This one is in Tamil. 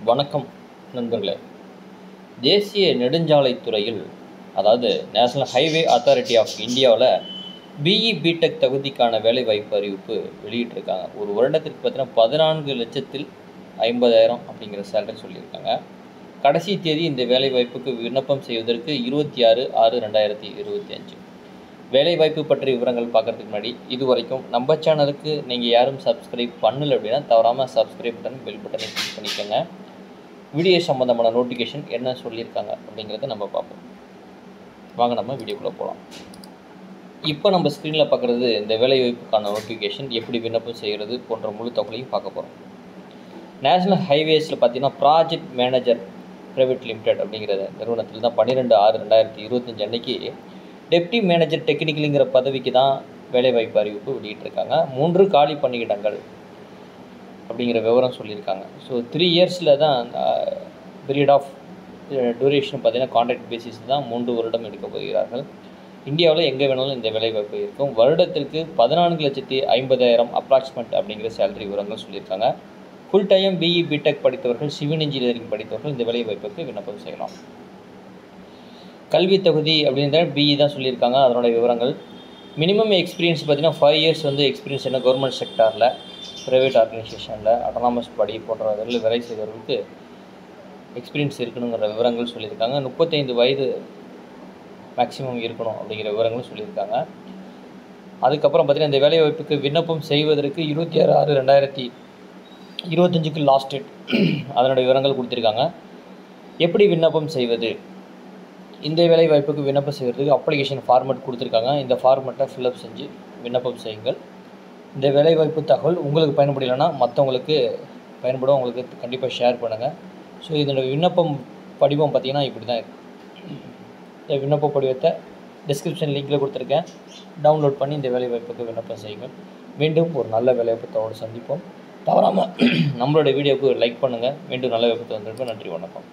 வணக்கம் நண்பர்களே. தேசிய நெடுஞ்சாலைத்துறையில் அதாவது நேஷனல் ஹைவே அத்தாரிட்டி ஆஃப் இந்தியாவில் பிஇ பிடெக் தகுதிக்கான வேலைவாய்ப்பு அறிவிப்பு வெளியிட்டிருக்காங்க. ஒரு வருடத்திற்கு பார்த்தீங்கன்னா 14,50,000 அப்படிங்கிற சேலரி சொல்லியிருக்காங்க. கடைசி தேதி இந்த வேலைவாய்ப்புக்கு விண்ணப்பம் செய்வதற்கு 26/6/2025. வேலைவாய்ப்பு பற்றிய விவரங்கள் பார்க்குறதுக்கு முன்னாடி இது வரைக்கும் நம்ம சேனலுக்கு நீங்கள் யாரும் சப்ஸ்கிரைப் பண்ணலை அப்படின்னா தவறாமல் சப்ஸ்கிரைப் பட்டன் பெல் பட்டனை கிளிக் பண்ணிக்கோங்க. வீடியோ சம்மந்தமான நோட்டிஃபிகேஷன் என்ன சொல்லியிருக்காங்க அப்படிங்கிறத நம்ம பார்ப்போம். வாங்க நம்ம வீடியோக்குள்ளே போகலாம். இப்போ நம்ம ஸ்க்ரீனில் பார்க்குறது இந்த வேலைவாய்ப்புக்கான நோட்டிஃபிகேஷன், எப்படி விண்ணப்பம் செய்கிறது போன்ற முழு தகவலையும் பார்க்க போகிறோம். நேஷனல் ஹைவேஸில் பார்த்தீங்கன்னா ப்ராஜெக்ட் மேனேஜர் ப்ரைவேட் லிமிடெட் அப்படிங்கிற நிறுவனத்தில் தான் 12/6/2025 அன்னைக்கு டெப்டி மேனேஜர் டெக்னிக்கலுங்கிற பதவிக்கு தான் வேலைவாய்ப்பு அறிவிப்பு வெளியிட்டிருக்காங்க. 3 காலி பணியிடங்கள் அப்படிங்கிற விவரம் சொல்லியிருக்காங்க. ஸோ 3 இயர்ஸில் தான் பீரியட் ஆஃப் டூரேஷன் பார்த்தீங்கன்னா கான்ட்ராக்ட் பேசிஸ் தான் 3 வருடம் எடுக்க போகிறார்கள். இந்தியாவில் எங்கே வேணாலும் இந்த வேலைவாய்ப்பு இருக்கும். வருடத்திற்கு 14,50,000 அப்ராக்சிமேட் அப்படிங்கிற சேலரி விவரங்கள் சொல்லியிருக்காங்க. ஃபுல் டைம் பிஇ பிடெக் படித்தவர்கள், சிவில் இன்ஜினியரிங் படித்தவர்கள் இந்த வேலைவாய்ப்புக்கு விண்ணப்பம் செய்யலாம். கல்வி தகுதி அப்படின்ற பிஇ தான் சொல்லியிருக்காங்க. அதனோட விவரங்கள் மினிமம் எக்ஸ்பீரியன்ஸ் பார்த்தீங்கன்னா 5 இயர்ஸ் எக்ஸ்பீரியன்ஸ் என்ன கவர்மெண்ட் செக்டாரில், ப்ரைவேட் ஆர்கனைசேஷனில், அட்டானமஸ் படி போன்ற இதில் வேலை செய்தவர்களுக்கு எக்ஸ்பீரியன்ஸ் இருக்கணுங்கிற விவரங்கள் சொல்லியிருக்காங்க. 35 வயது மேக்ஸிமம் இருக்கணும் அப்படிங்கிற விவரங்களும் சொல்லியிருக்காங்க. அதுக்கப்புறம் பார்த்தீங்கன்னா இந்த வேலைவாய்ப்புக்கு விண்ணப்பம் செய்வதற்கு 26/6/2025 லாஸ்ட் டேட். அதனுடைய விவரங்கள் கொடுத்துருக்காங்க. எப்படி விண்ணப்பம் செய்வது? இந்த வேலைவாய்ப்புக்கு விண்ணப்பம் செய்வதற்கு அப்ளிகேஷன் ஃபார்மேட் கொடுத்துருக்காங்க. இந்த ஃபார்மேட்டை ஃபில்அப் செஞ்சு விண்ணப்பம் செய்யுங்கள். இந்த வேலைவாய்ப்பு தகவல் உங்களுக்கு பயன்படலைன்னா மற்றவங்களுக்கு பயன்படும், உங்களுக்கு கண்டிப்பாக ஷேர் பண்ணுங்கள். ஸோ இதோட விண்ணப்பம் படிவம் பார்த்திங்கன்னா இப்படி தான் இருக்குது. இந்த விண்ணப்ப படிவத்தை டிஸ்கிரிப்ஷன் லிங்கில் கொடுத்துருக்கேன். டவுன்லோட் பண்ணி இந்த வேலைவாய்ப்புக்கு விண்ணப்பம் செய்யுங்கள். மீண்டும் ஒரு நல்ல வேலைவாய்ப்பத்தோடு சந்திப்போம். தவறாமல் நம்மளோட வீடியோவுக்கு லைக் பண்ணுங்கள். மீண்டும் நல்ல வாய்ப்பு வந்திருப்போம். நன்றி, வணக்கம்.